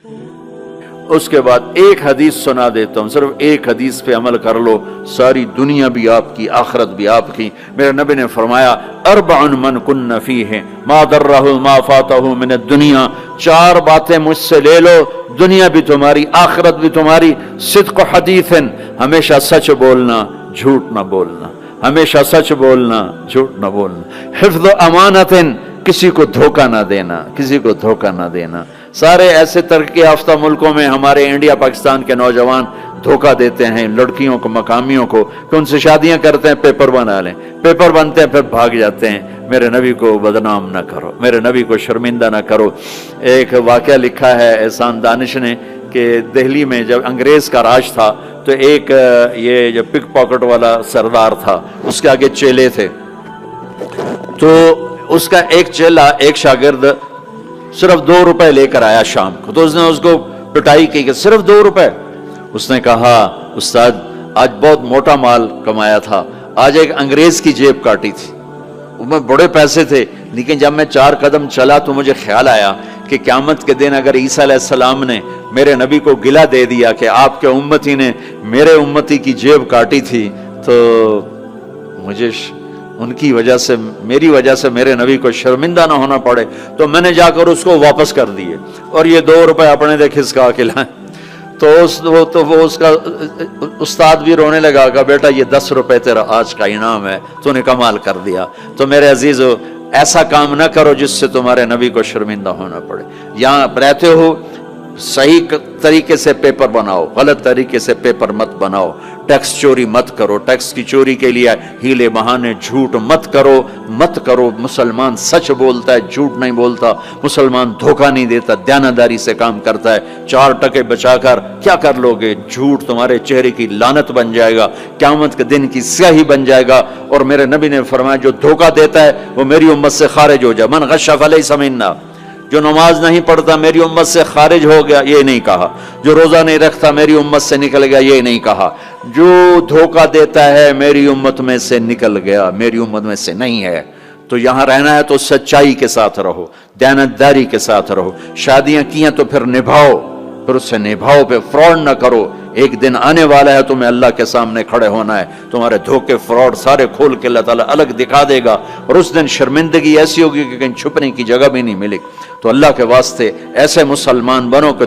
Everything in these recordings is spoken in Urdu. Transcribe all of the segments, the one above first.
اس کے بعد ایک حدیث سنا دیتا ہوں، صرف ایک حدیث پہ عمل کر لو، ساری دنیا بھی آپ کی، آخرت بھی آپ کی۔ میرے نبی نے فرمایا اربع من کن فیہ ما ضرہ ما فاتہ من الدنیا، چار باتیں مجھ سے لے لو، دنیا بھی تمہاری، آخرت بھی تمہاری۔ صدق حدیث، ہمیشہ سچ بولنا، جھوٹ نہ بولنا، ہمیشہ سچ بولنا، جھوٹ نہ بولنا۔ حفظ امانت، کسی کو دھوکہ نہ دینا، کسی کو دھوکہ نہ دینا۔ سارے ایسے ترقی یافتہ ملکوں میں ہمارے انڈیا پاکستان کے نوجوان دھوکہ دیتے ہیں لڑکیوں کو، مقامیوں کو، کہ ان سے شادیاں کرتے ہیں، پیپر بنا لیں، پیپر بنتے ہیں پھر بھاگ جاتے ہیں۔ میرے نبی کو بدنام نہ کرو، میرے نبی کو شرمندہ نہ کرو۔ ایک واقعہ لکھا ہے احسان دانش نے کہ دہلی میں جب انگریز کا راج تھا تو ایک یہ جو پک پاکٹ والا سردار تھا، اس کے آگے چیلے تھے، تو اس کا ایک چیلا، ایک شاگرد صرف 2 روپے لے کر آیا شام کو، تو اس نے اس کو پٹائی کی کہ صرف 2 روپے۔ اس نے کہا استاد آج بہت موٹا مال کمایا تھا، آج ایک انگریز کی جیب کاٹی تھی، میں بڑے پیسے تھے، لیکن جب میں 4 قدم چلا تو مجھے خیال آیا کہ قیامت کے دن اگر عیسیٰ علیہ السلام نے میرے نبی کو گلہ دے دیا کہ آپ کے امتی نے میرے امتی کی جیب کاٹی تھی، تو مجھے ان کی وجہ سے، میری وجہ سے میرے نبی کو شرمندہ نہ ہونا پڑے، تو میں نے جا کر اس کو واپس کر دیے اور یہ 2 روپے اپنے دے کھسکا کے لائیں۔ تو وہ اس کا استاد بھی رونے لگا کہ بیٹا یہ 10 روپے تیرا آج کا انعام ہے، تو نے کمال کر دیا۔ تو میرے عزیزو، ایسا کام نہ کرو جس سے تمہارے نبی کو شرمندہ ہونا پڑے۔ یہاں رہتے ہو صحیح طریقے سے پیپر بناؤ، غلط طریقے سے پیپر مت بناؤ، ٹیکس چوری مت کرو، ٹیکس کی چوری کے لیے ہیلے بہانے جھوٹ مت کرو۔ مسلمان سچ بولتا ہے، جھوٹ نہیں بولتا، مسلمان دھوکہ نہیں دیتا، دیانتداری سے کام کرتا ہے۔ 4 ٹکے بچا کر کیا کر لو گے؟ جھوٹ تمہارے چہرے کی لعنت بن جائے گا، قیامت کے دن کی سیاہی بن جائے گا۔ اور میرے نبی نے فرمایا جو دھوکہ دیتا ہے وہ میری امت سے خارج ہو جائے، من غش فلیس منا، جو نماز نہیں پڑھتا میری امت سے خارج ہو گیا، یہ نہیں کہا۔ جو روزہ نہیں رکھتا میری امت سے نکل گیا، یہ نہیں کہا۔ جو دھوکہ دیتا ہے میری امت میں سے نکل گیا، میری امت میں سے نہیں ہے۔ تو یہاں رہنا ہے تو سچائی کے ساتھ رہو، دیانتداری کے ساتھ رہو۔ شادیاں کیاں تو پھر نبھاؤ، پھر اس سے نبھاؤ، پہ فراڈ نہ کرو۔ ایک دن آنے والا ہے تمہیں اللہ کے سامنے کھڑے ہونا ہے، تمہارے دھوکے فراڈ سارے کھول کے اللہ تعالیٰ الگ دکھا دے گا، اور اس دن شرمندگی ایسی ہوگی کہ کہیں چھپنے کی جگہ بھی نہیں ملے۔ تو اللہ کے واسطے ایسے مسلمان بنو کہ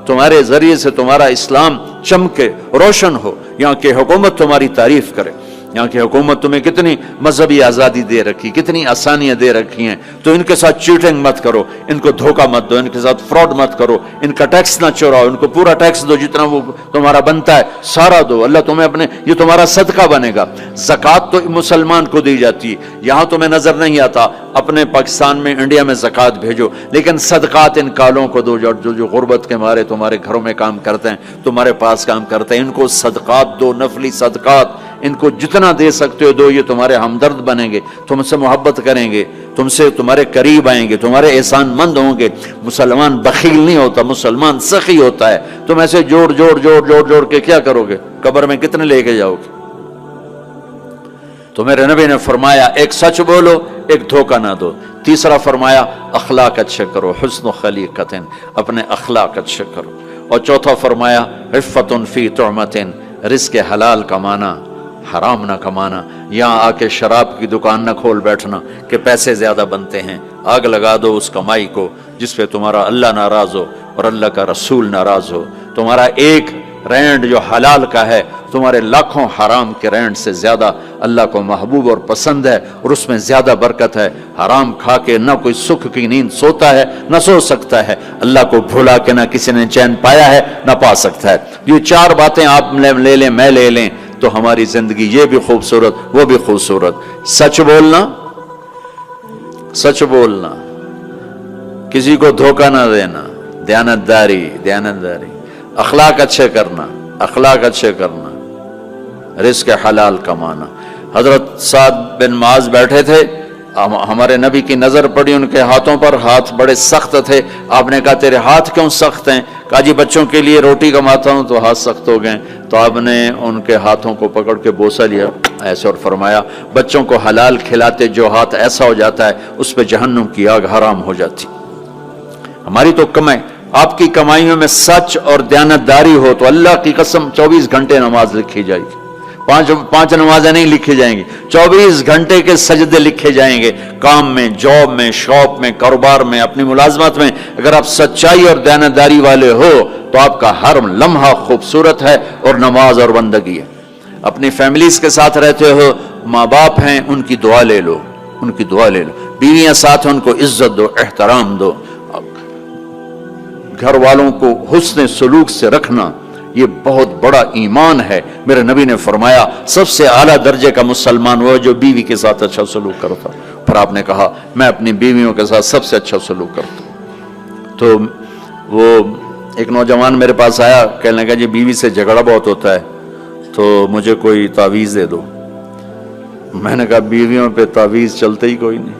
تمہارے ذریعے سے تمہارا اسلام چمکے، روشن ہو، یہاں کی حکومت تمہاری تعریف کرے۔ یہاں کی حکومت تمہیں کتنی مذہبی آزادی دے رکھی، کتنی آسانیاں دے رکھی ہیں، تو ان کے ساتھ چیٹنگ مت کرو، ان کو دھوکہ مت دو، ان کے ساتھ فراڈ مت کرو، ان کا ٹیکس نہ چوراؤ، ان کو پورا ٹیکس دو، جتنا وہ تمہارا بنتا ہے سارا دو۔ اللہ تمہیں یہ تمہارا صدقہ بنے گا۔ زکوٰۃ تو مسلمان کو دی جاتی ہے، یہاں تمہیں نظر نہیں آتا، اپنے پاکستان میں، انڈیا میں زکوٰۃ بھیجو، لیکن صدقات ان کالوں کو دو جو غربت کے مارے تمہارے گھروں میں کام کرتے ہیں، تمہارے پاس کام کرتے ہیں، ان کو صدقات دو، نفلی صدقات، ان کو جتنا دے سکتے ہو دو، یہ تمہارے ہمدرد بنیں گے، تم سے محبت کریں گے، تم سے تمہارے قریب آئیں گے، تمہارے احسان مند ہوں گے۔ مسلمان بخیل نہیں ہوتا، مسلمان سخی ہوتا ہے۔ تم ایسے جوڑ کے کیا کرو گے؟ قبر میں کتنے لے کے جاؤ گے؟ تو میرے نبی نے فرمایا ایک سچ بولو، ایک دھوکہ نہ دو۔ تیسرا فرمایا اخلاق اچھے کرو، حسن خلیقت، اپنے اخلاق اچھے کرو۔ اور چوتھا فرمایا عفت فی طعمت، رزق حلال کمانا، حرام نہ کمانا۔ یہاں آ کے شراب کی دکان نہ کھول بیٹھنا کہ پیسے زیادہ بنتے ہیں، آگ لگا دو اس کمائی کو جس پہ تمہارا اللہ ناراض ہو اور اللہ کا رسول ناراض ہو۔ تمہارا ایک رینڈ جو حلال کا ہے تمہارے لاکھوں حرام کے رینڈ سے زیادہ اللہ کو محبوب اور پسند ہے، اور اس میں زیادہ برکت ہے۔ حرام کھا کے نہ کوئی سکھ کی نیند سوتا ہے، نہ سو سکتا ہے۔ اللہ کو بھولا کے نہ کسی نے چین پایا ہے، نہ پا سکتا ہے۔ یہ 4 باتیں آپ لے لیں، میں لے لیں، تو ہماری زندگی یہ بھی خوبصورت، وہ بھی خوبصورت۔ سچ بولنا، کسی کو دھوکہ نہ دینا، دیانتداری، اخلاق اچھے کرنا، رزق حلال کمانا۔ حضرت سعد بن معاذ بیٹھے تھے، ہمارے نبی کی نظر پڑی ان کے ہاتھوں پر، ہاتھ بڑے سخت تھے۔ آپ نے کہا تیرے ہاتھ کیوں سخت ہیں؟ کہا جی بچوں کے لیے روٹی کماتا ہوں تو ہاتھ سخت ہو گئے۔ تو آپ نے ان کے ہاتھوں کو پکڑ کے بوسہ لیا ایسے اور فرمایا بچوں کو حلال کھلاتے جو ہاتھ ایسا ہو جاتا ہے اس پہ جہنم کی آگ حرام ہو جاتی۔ ہماری تو آپ کی کمائیوں میں سچ اور دیانتداری ہو تو اللہ کی قسم 24 گھنٹے نماز لکھی جائے گی. پانچ نمازیں نہیں لکھی جائیں گی، 24 گھنٹے کے سجدے لکھے جائیں گے. کام میں، جاب میں، شاپ میں، کاروبار میں، اپنی ملازمت میں اگر آپ سچائی اور دیانتداری والے ہو تو آپ کا ہر لمحہ خوبصورت ہے اور نماز اور بندگی ہے. اپنی فیملیز کے ساتھ رہتے ہو، ماں باپ ہیں، ان کی دعا لے لو، ان کی دعا لے لو. بیویاں ساتھ ہیں، ان کو عزت دو، احترام دو. گھر والوں کو حسن سلوک سے رکھنا یہ بہت بڑا ایمان ہے. میرے نبی نے فرمایا سب سے اعلیٰ درجے کا مسلمان وہ جو بیوی کے ساتھ اچھا سلوک کرتا. پھر آپ نے کہا میں اپنی بیویوں کے ساتھ سب سے اچھا سلوک کرتا ہوں. تو وہ ایک نوجوان میرے پاس آیا، کہنے لگا جی بیوی سے جھگڑا بہت ہوتا ہے تو مجھے کوئی تعویذ دے دو. میں نے کہا بیویوں پہ تعویذ چلتے ہی کوئی نہیں.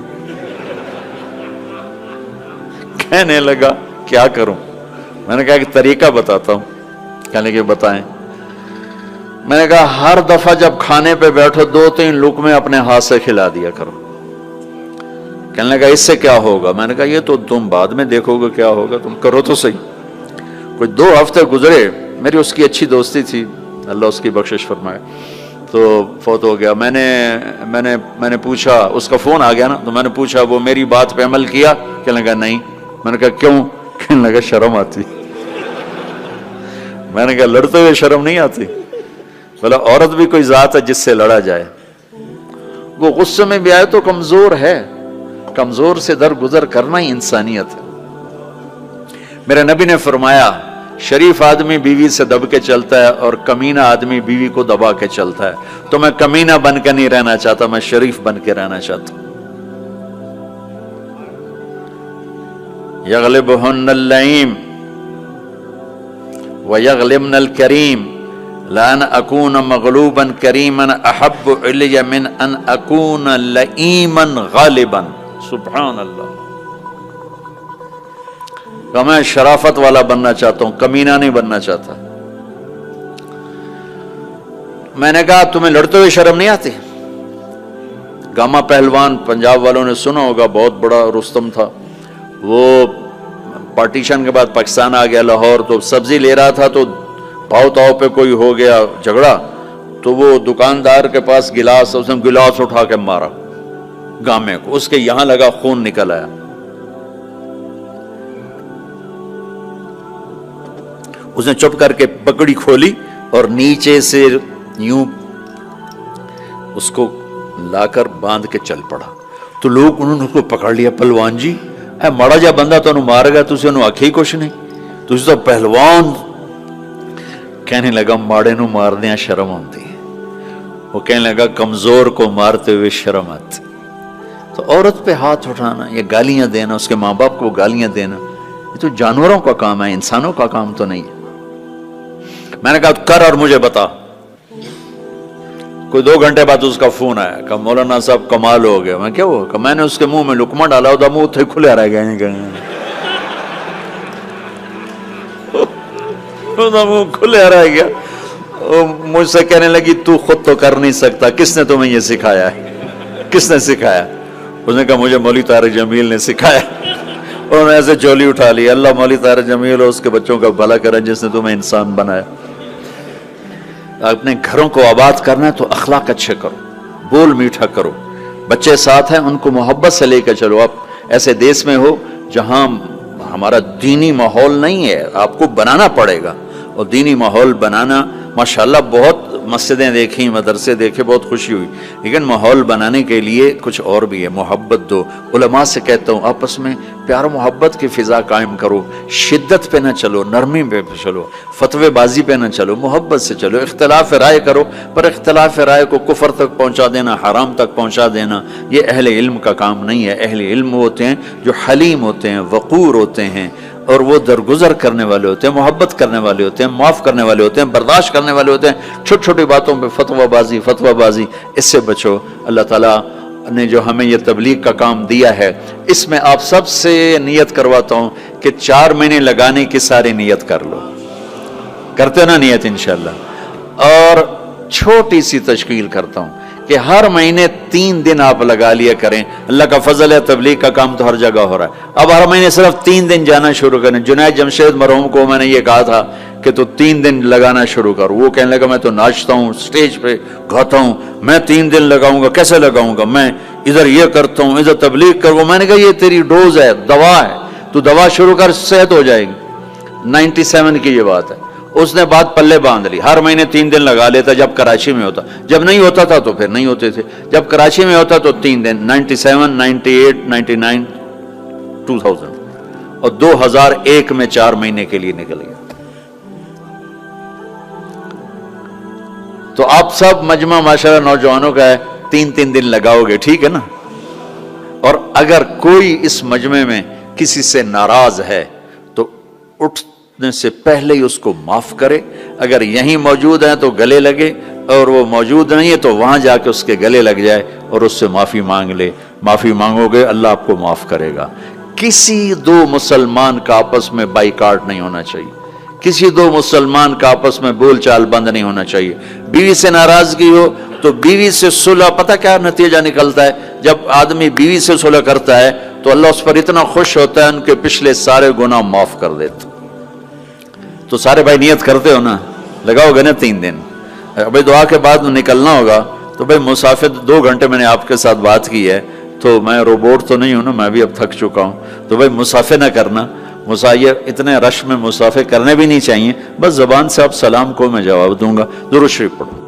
کہنے لگا کیا کروں؟ میں نے کہا ایک طریقہ بتاتا ہوں. کہنے لگے بتائیں. میں نے کہا ہر دفعہ جب کھانے پہ بیٹھو 2-3 لقمے اپنے ہاتھ سے کھلا دیا کرو. کہنے لگا اس سے کیا ہوگا؟ میں نے کہا یہ تو تم بعد میں دیکھو گے کیا ہوگا، تم کرو تو صحیح. کوئی 2 ہفتے گزرے، میری اس کی اچھی دوستی تھی، اللہ اس کی بخشش فرمائے، تو فوت ہو گیا. میں نے پوچھا، اس کا فون آ گیا نا، تو میں نے پوچھا وہ میری بات پہ عمل کیا؟ کہنے لگا نہیں. میں نے کہا کیوں؟ کہنے لگا شرم آتی. میں نے کہا لڑتے ہوئے شرم نہیں آتی؟ بولا عورت بھی کوئی ذات ہے جس سے لڑا جائے. وہ غصے میں بھی آئے تو کمزور ہے، کمزور سے درگزر کرنا ہی انسانیت ہے. میرے نبی نے فرمایا شریف آدمی بیوی سے دب کے چلتا ہے اور کمینہ آدمی بیوی کو دبا کے چلتا ہے. تو میں کمینہ بن کے نہیں رہنا چاہتا، میں شریف بن کے رہنا چاہتا ہوں. یغلبہن اللئیم وَيَغْلِبْنَ الْكَرِيمَ لَأَنْ أَكُونَ مَغْلُوبًا كَرِيمًا أَحَبُّ إِلَيَّ مِنْ أَنْ أَكُونَ لَئِيمًا غَالِبًا. سبحان اللہ. کہ میں شرافت والا بننا چاہتا ہوں، کمینہ نہیں بننا چاہتا. میں نے کہا تمہیں لڑتے ہوئے شرم نہیں آتی؟ گاما پہلوان پنجاب والوں نے سنا ہوگا، بہت بڑا رستم تھا. وہ پارٹیشن کے بعد پاکستان آ گیا لاہور، تو سبزی لے رہا تھا تو پاؤ تاؤ پہ کوئی ہو گیا جھگڑا، تو وہ دکاندار کے پاس گلاس، اس نے گلاس اٹھا کے مارا گامے کو، اس کے یہاں لگا، خون نکل آیا. اس نے چپ کر کے پگڑی کھولی اور نیچے سے یوں اس کو لا کر باندھ کے چل پڑا. تو لوگ انہوں نے اس کو پکڑ لیا، پہلوان جی اے ماڑا جا بندہ تو انہوں مار گیا، تُسے انہوں آکھی کچھ نہیں، تُسے تو پہلوان. کہنے لگا ماڑے نو ماردیاں شرم ہوتی ہے. وہ کہنے لگا کمزور کو مارتے ہوئے شرم آتی. تو عورت پہ ہاتھ اٹھانا یا گالیاں دینا، اس کے ماں باپ کو گالیاں دینا، یہ تو جانوروں کا کام ہے، انسانوں کا کام تو نہیں ہے. میں نے کہا کر اور مجھے بتا. کوئی 2 گھنٹے بعد اس کا فون آیا کہ مولانا صاحب کمال ہو گیا. میں کیا ہوا؟ کہ میں نے اس کے منہ میں لقمہ ڈالا، وہ منہ تھے کھلے رہ گئے، منہ کھلے رہ گیا. مجھ سے کہنے لگی تو خود تو کر نہیں سکتا، کس نے تمہیں یہ سکھایا ہے؟ کس نے سکھایا؟ اس نے کہا مجھے مولوی طارق جمیل نے سکھایا. انہوں نے ایسے چولی اٹھا لی. اللہ مولوی طارق جمیل اور اس کے بچوں کا بھلا کرے جس نے تمہیں انسان بنایا. اپنے گھروں کو آباد کرنا ہے تو اخلاق اچھے کرو، بول میٹھا کرو. بچے ساتھ ہیں، ان کو محبت سے لے کر چلو. آپ ایسے دیس میں ہو جہاں ہمارا دینی ماحول نہیں ہے، آپ کو بنانا پڑے گا. اور دینی ماحول بنانا ماشاءاللہ بہت مسجدیں دیکھیں، مدرسے دیکھے، بہت خوشی ہوئی، لیکن ماحول بنانے کے لیے کچھ اور بھی ہے. محبت دو. علماء سے کہتا ہوں آپس میں پیار و محبت کی فضا قائم کرو. شدت پہ نہ چلو، نرمی پہ چلو، فتوے بازی پہ نہ چلو، محبت سے چلو. اختلاف رائے کرو، پر اختلاف رائے کو کفر تک پہنچا دینا، حرام تک پہنچا دینا، یہ اہل علم کا کام نہیں ہے. اہل علم ہوتے ہیں جو حلیم ہوتے ہیں، وقور ہوتے ہیں، اور وہ درگزر کرنے والے ہوتے ہیں، محبت کرنے والے ہوتے ہیں، معاف کرنے والے ہوتے ہیں، برداشت کرنے والے ہوتے ہیں. چھوٹی چھوٹی باتوں پہ فتوہ بازی اس سے بچو. اللہ تعالیٰ نے جو ہمیں یہ تبلیغ کا کام دیا ہے، اس میں آپ سب سے نیت کرواتا ہوں کہ 4 مہینے لگانے کی ساری نیت کر لو. کرتے نا نیت انشاءاللہ. اور چھوٹی سی تشکیل کرتا ہوں کہ ہر مہینے 3 دن آپ لگا لیا کریں. اللہ کا فضل ہے، تبلیغ کا کام تو ہر جگہ ہو رہا ہے. اب ہر مہینے صرف 3 دن جانا شروع کریں. جنید جمشید مرحوم کو میں نے یہ کہا تھا کہ تو 3 دن لگانا شروع کر. وہ کہنے لگا میں تو ناچتا ہوں، سٹیج پہ گاتا ہوں، میں 3 دن لگاؤں گا، کیسے لگاؤں گا؟ میں ادھر یہ کرتا ہوں، ادھر تبلیغ کروں. میں نے کہا یہ تیری ڈوز ہے، دوا ہے، تو دوا شروع کر، صحت ہو جائے گی. 97 کی یہ بات ہے. اس نے بات پلے باندھ لی. ہر مہینے 3 دن لگا لیتا جب کراچی میں ہوتا. جب نہیں ہوتا تھا تو پھر نہیں ہوتے تھے. جب کراچی میں ہوتا تو 3 دن. 97 98 99 2000 اور 2001 میں 4 مہینے کے لیے نکل گیا. تو آپ سب مجمع ماشاءاللہ نوجوانوں کا ہے، 3 دن لگاؤ گے، ٹھیک ہے نا؟ اور اگر کوئی اس مجمع میں کسی سے ناراض ہے تو اٹھنے سے پہلے ہی اس کو معاف کرے. اگر یہیں موجود ہیں تو گلے لگے، اور وہ موجود نہیں ہے تو وہاں جا کے اس کے گلے لگ جائے اور اس سے معافی مانگ لے. معافی مانگو گے اللہ آپ کو معاف کرے گا. کسی 2 مسلمان کا آپس میں بائیکاٹ نہیں ہونا چاہیے. کسی 2 مسلمان کا آپس میں بول چال بند نہیں ہونا چاہیے. بیوی سے ناراضگی ہو تو بیوی سے صلح. پتہ کیا نتیجہ نکلتا ہے؟ جب آدمی بیوی سے صلح کرتا ہے تو اللہ اس پر اتنا خوش ہوتا ہے ان کے پچھلے سارے گناہ معاف کر دیتا. تو سارے بھائی نیت کرتے ہو نا، لگاؤ گے نا 3 دن. ابھی دعا کے بعد نکلنا ہوگا تو بھائی مسافر 2 گھنٹے میں نے آپ کے ساتھ بات کی ہے، تو میں روبوٹ تو نہیں ہوں نا، میں بھی اب تھک چکا ہوں. تو بھائی مسافر نہ کرنا. مسافر اتنے رش میں مسافر کرنے بھی نہیں چاہیے. بس زبان سے آپ سلام کو میں جواب دوں گا. درود شریف پڑھو.